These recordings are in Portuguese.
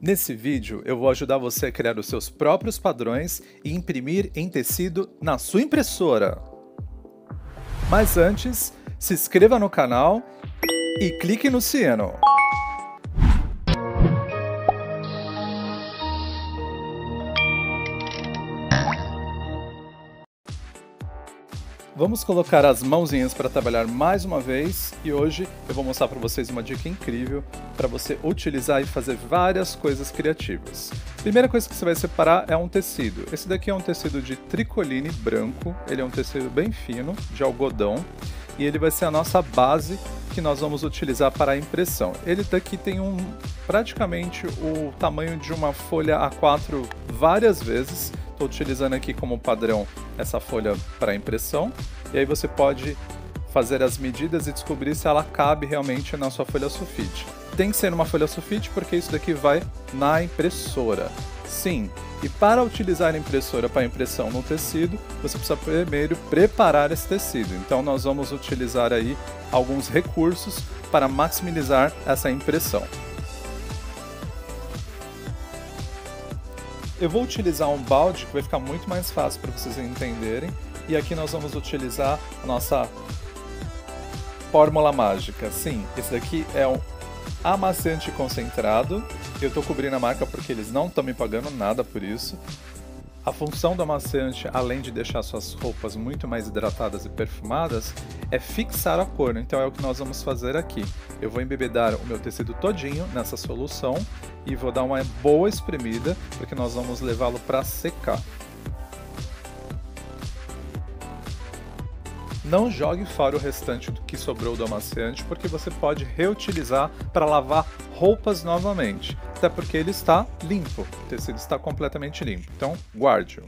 Nesse vídeo, eu vou ajudar você a criar os seus próprios padrões e imprimir em tecido na sua impressora. Mas antes, se inscreva no canal e clique no sino. Vamos colocar as mãozinhas para trabalhar mais uma vez e hoje eu vou mostrar para vocês uma dica incrível para você utilizar e fazer várias coisas criativas. Primeira coisa que você vai separar é um tecido. Esse daqui é um tecido de tricoline branco, ele é um tecido bem fino, de algodão, e ele vai ser a nossa base que nós vamos utilizar para a impressão. Ele daqui tem praticamente o tamanho de uma folha A4 várias vezes. Estou utilizando aqui como padrão essa folha para impressão, e aí você pode fazer as medidas e descobrir se ela cabe realmente na sua folha sulfite. Tem que ser numa folha sulfite porque isso daqui vai na impressora. Sim, e para utilizar a impressora para impressão no tecido, você precisa primeiro preparar esse tecido. Então nós vamos utilizar aí alguns recursos para maximizar essa impressão. Eu vou utilizar um balde que vai ficar muito mais fácil para vocês entenderem. E aqui nós vamos utilizar a nossa fórmula mágica. Sim, esse daqui é um amaciante concentrado. Eu estou cobrindo a marca porque eles não estão me pagando nada por isso. A função do amaciante, além de deixar suas roupas muito mais hidratadas e perfumadas, é fixar a cor. Então é o que nós vamos fazer aqui. Eu vou embebedar o meu tecido todinho nessa solução e vou dar uma boa espremida, porque nós vamos levá-lo para secar. Não jogue fora o restante do que sobrou do amaciante, porque você pode reutilizar para lavar roupas novamente, até porque ele está limpo, o tecido está completamente limpo, então guarde-o.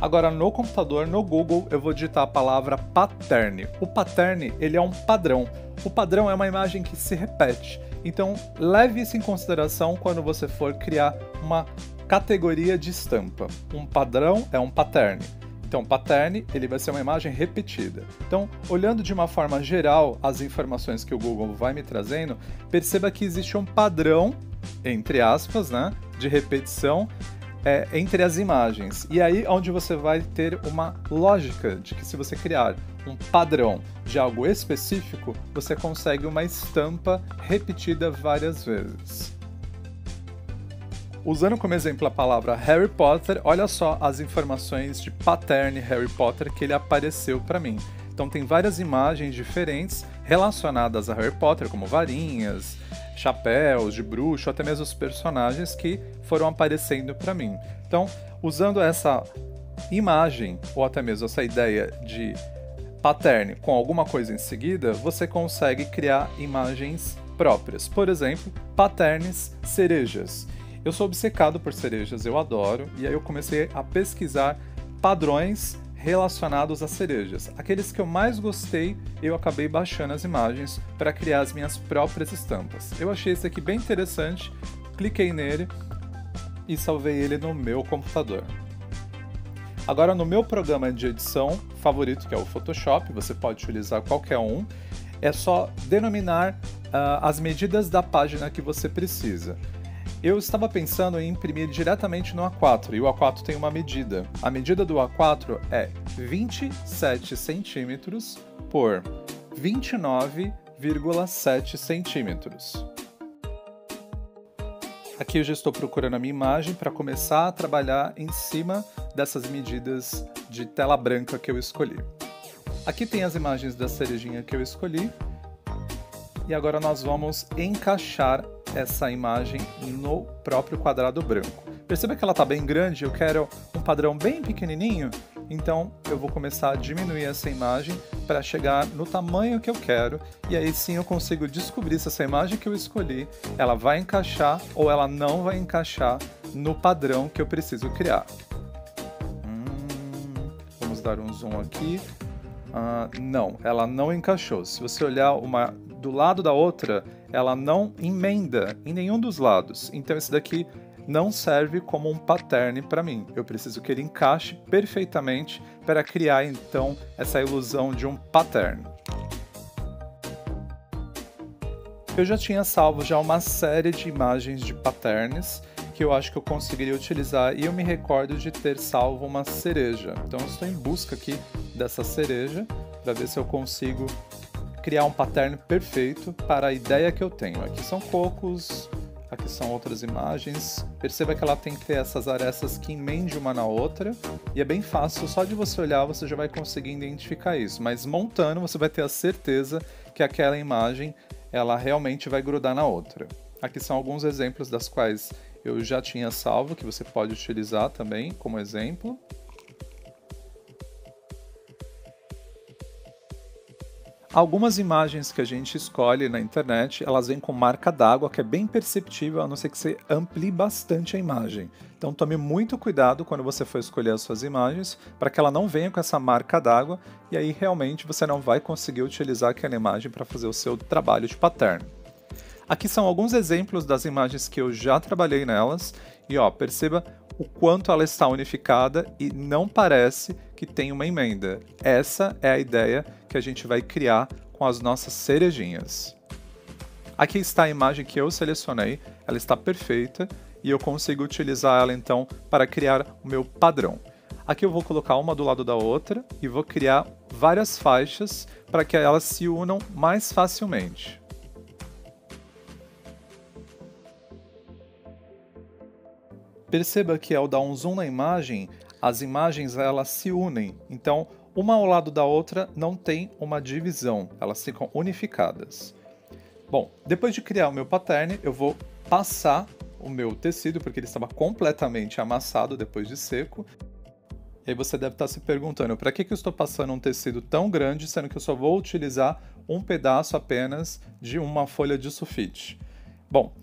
Agora no computador, no Google, eu vou digitar a palavra pattern. O pattern, ele é um padrão. O padrão é uma imagem que se repete, então leve isso em consideração quando você for criar uma categoria de estampa. Um padrão é um pattern. Então, pattern, ele vai ser uma imagem repetida. Então, olhando de uma forma geral as informações que o Google vai me trazendo, perceba que existe um padrão, entre aspas, né, de repetição entre as imagens. E aí onde você vai ter uma lógica de que se você criar um padrão de algo específico, você consegue uma estampa repetida várias vezes. Usando como exemplo a palavra Harry Potter, olha só as informações de pattern Harry Potter que ele apareceu para mim. Então tem várias imagens diferentes relacionadas a Harry Potter, como varinhas, chapéus de bruxo, até mesmo os personagens que foram aparecendo para mim. Então, usando essa imagem, ou até mesmo essa ideia de pattern com alguma coisa em seguida, você consegue criar imagens próprias. Por exemplo, patterns cerejas. Eu sou obcecado por cerejas, eu adoro, e aí eu comecei a pesquisar padrões relacionados a cerejas. Aqueles que eu mais gostei, eu acabei baixando as imagens para criar as minhas próprias estampas. Eu achei esse aqui bem interessante, cliquei nele e salvei ele no meu computador. Agora no meu programa de edição favorito, que é o Photoshop, você pode utilizar qualquer um, é só denominar as medidas da página que você precisa. Eu estava pensando em imprimir diretamente no A4, e o A4 tem uma medida. A medida do A4 é 27 centímetros por 29,7 centímetros. Aqui eu já estou procurando a minha imagem para começar a trabalhar em cima dessas medidas de tela branca que eu escolhi. Aqui tem as imagens da cerejinha que eu escolhi, e agora nós vamos encaixar essa imagem no próprio quadrado branco. Perceba que ela está bem grande, eu quero um padrão bem pequenininho, então eu vou começar a diminuir essa imagem para chegar no tamanho que eu quero, e aí sim eu consigo descobrir se essa imagem que eu escolhi, ela vai encaixar ou ela não vai encaixar no padrão que eu preciso criar. Vamos dar um zoom aqui. Não, ela não encaixou. Se você olhar uma do lado da outra, ela não emenda em nenhum dos lados. Então esse daqui não serve como um pattern para mim. Eu preciso que ele encaixe perfeitamente para criar então essa ilusão de um pattern. Eu já tinha salvo já uma série de imagens de patterns que eu acho que eu conseguiria utilizar, e eu me recordo de ter salvo uma cereja. Então eu estou em busca aqui dessa cereja para ver se eu consigo criar um pattern perfeito para a ideia que eu tenho. Aqui são cocos, aqui são outras imagens. Perceba que ela tem que ter essas arestas que emendem uma na outra, e é bem fácil, só de você olhar você já vai conseguir identificar isso, mas montando você vai ter a certeza que aquela imagem ela realmente vai grudar na outra. Aqui são alguns exemplos das quais eu já tinha salvo, que você pode utilizar também como exemplo. Algumas imagens que a gente escolhe na internet, elas vêm com marca d'água, que é bem perceptível, a não ser que você amplie bastante a imagem. Então tome muito cuidado quando você for escolher as suas imagens, para que ela não venha com essa marca d'água, e aí realmente você não vai conseguir utilizar aquela imagem para fazer o seu trabalho de pattern. Aqui são alguns exemplos das imagens que eu já trabalhei nelas, e ó, perceba o quanto ela está unificada e não parece que tem uma emenda. Essa é a ideia que a gente vai criar com as nossas cerejinhas. Aqui está a imagem que eu selecionei, ela está perfeita e eu consigo utilizar ela então para criar o meu padrão. Aqui eu vou colocar uma do lado da outra e vou criar várias faixas para que elas se unam mais facilmente. Perceba que ao dar um zoom na imagem, as imagens elas se unem, então uma ao lado da outra não tem uma divisão, elas ficam unificadas. Bom, depois de criar o meu pattern, eu vou passar o meu tecido, porque ele estava completamente amassado depois de seco. E aí você deve estar se perguntando, para que eu estou passando um tecido tão grande, sendo que eu só vou utilizar um pedaço apenas de uma folha de sulfite? Bom,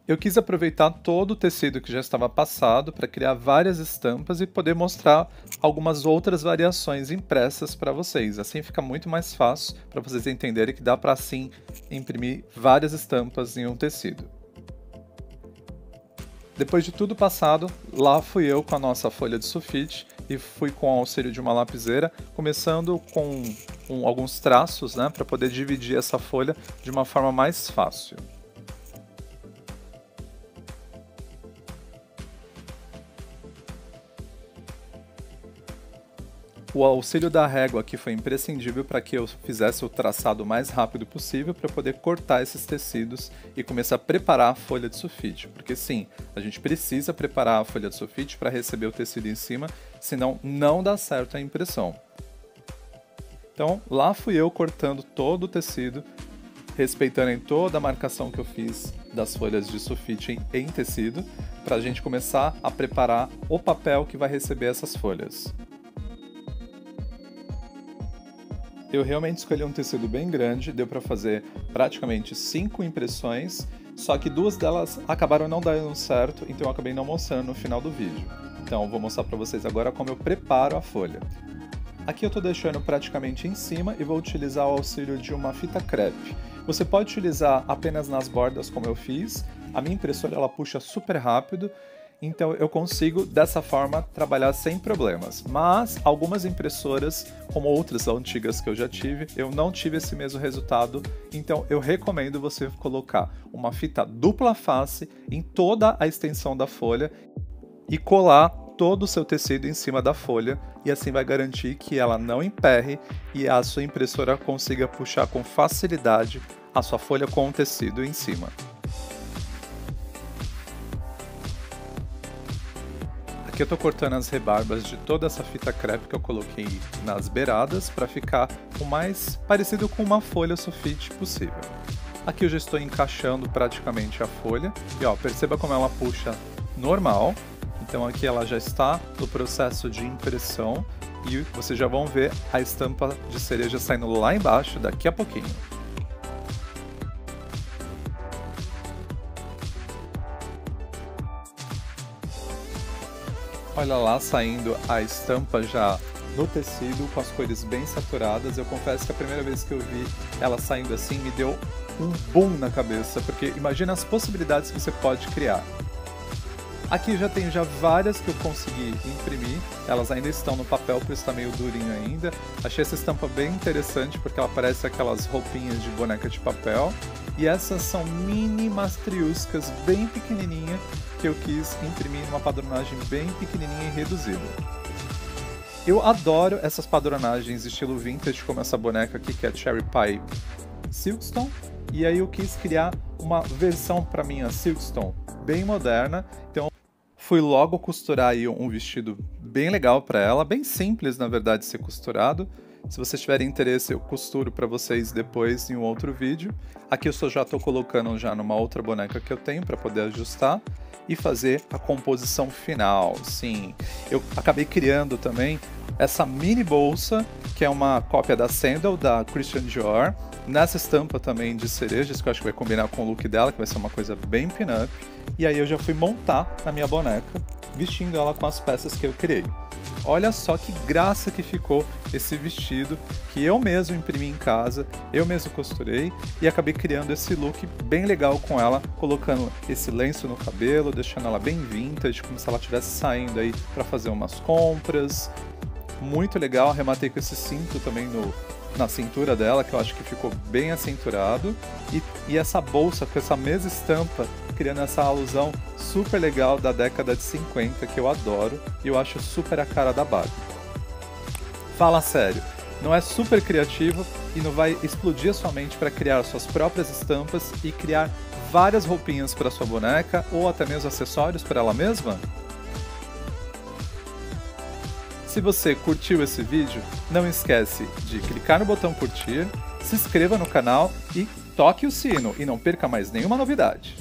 eu quis aproveitar todo o tecido que já estava passado para criar várias estampas e poder mostrar algumas outras variações impressas para vocês. Assim fica muito mais fácil para vocês entenderem que dá para assim imprimir várias estampas em um tecido. Depois de tudo passado, lá fui eu com a nossa folha de sulfite e fui com o auxílio de uma lapiseira, começando com alguns traços, né, para poder dividir essa folha de uma forma mais fácil. O auxílio da régua aqui foi imprescindível para que eu fizesse o traçado o mais rápido possível para poder cortar esses tecidos e começar a preparar a folha de sulfite. Porque sim, a gente precisa preparar a folha de sulfite para receber o tecido em cima, senão não dá certo a impressão. Então lá fui eu cortando todo o tecido, respeitando em toda a marcação que eu fiz das folhas de sulfite em tecido, para a gente começar a preparar o papel que vai receber essas folhas. Eu realmente escolhi um tecido bem grande, deu para fazer praticamente 5 impressões, só que 2 delas acabaram não dando certo, então eu acabei não mostrando no final do vídeo. Então eu vou mostrar para vocês agora como eu preparo a folha. Aqui eu estou deixando praticamente em cima e vou utilizar o auxílio de uma fita crepe. Você pode utilizar apenas nas bordas como eu fiz, a minha impressora ela puxa super rápido, então eu consigo dessa forma trabalhar sem problemas. Mas algumas impressoras, como outras antigas que eu já tive, eu não tive esse mesmo resultado, então eu recomendo você colocar uma fita dupla face em toda a extensão da folha e colar todo o seu tecido em cima da folha, e assim vai garantir que ela não emperre e a sua impressora consiga puxar com facilidade a sua folha com o tecido em cima. Aqui eu estou cortando as rebarbas de toda essa fita crepe que eu coloquei nas beiradas para ficar o mais parecido com uma folha sulfite possível. Aqui eu já estou encaixando praticamente a folha e ó, perceba como ela puxa normal. Então aqui ela já está no processo de impressão e vocês já vão ver a estampa de cereja saindo lá embaixo daqui a pouquinho. Olha lá saindo a estampa já no tecido com as cores bem saturadas. Eu confesso que a primeira vez que eu vi ela saindo assim me deu um boom na cabeça, porque imagina as possibilidades que você pode criar. Aqui já tem várias que eu consegui imprimir, elas ainda estão no papel, por isso está meio durinho ainda. Achei essa estampa bem interessante porque ela parece aquelas roupinhas de boneca de papel. E essas são mini matriuscas bem pequenininha que eu quis imprimir numa padronagem bem pequenininha e reduzida. Eu adoro essas padronagens estilo vintage como essa boneca aqui que é Cherry Pie Silkstone. E aí eu quis criar uma versão para minha Silkstone bem moderna. Então fui logo costurar aí um vestido bem legal para ela, bem simples na verdade de ser costurado. Se vocês tiverem interesse eu costuro para vocês depois em um outro vídeo. Aqui eu já estou colocando já numa outra boneca que eu tenho para poder ajustar e fazer a composição final. Sim, eu acabei criando também essa mini bolsa, que é uma cópia da Sandal, da Christian Dior, nessa estampa também de cerejas, que eu acho que vai combinar com o look dela, que vai ser uma coisa bem pin-up. E aí eu já fui montar a minha boneca, vestindo ela com as peças que eu criei. Olha só que graça que ficou esse vestido, que eu mesmo imprimi em casa, eu mesmo costurei e acabei criando esse look bem legal com ela, colocando esse lenço no cabelo, deixando ela bem vintage, como se ela estivesse saindo aí para fazer umas compras. Muito legal, arrematei com esse cinto também na cintura dela, que eu acho que ficou bem acinturado. E essa bolsa com essa mesma estampa, criando essa alusão super legal da década de 50, que eu adoro e eu acho super a cara da Barbie. Fala sério, não é super criativo e não vai explodir a sua mente para criar suas próprias estampas e criar várias roupinhas para sua boneca ou até mesmo acessórios para ela mesma? Se você curtiu esse vídeo, não esquece de clicar no botão curtir, se inscreva no canal e toque o sino e não perca mais nenhuma novidade.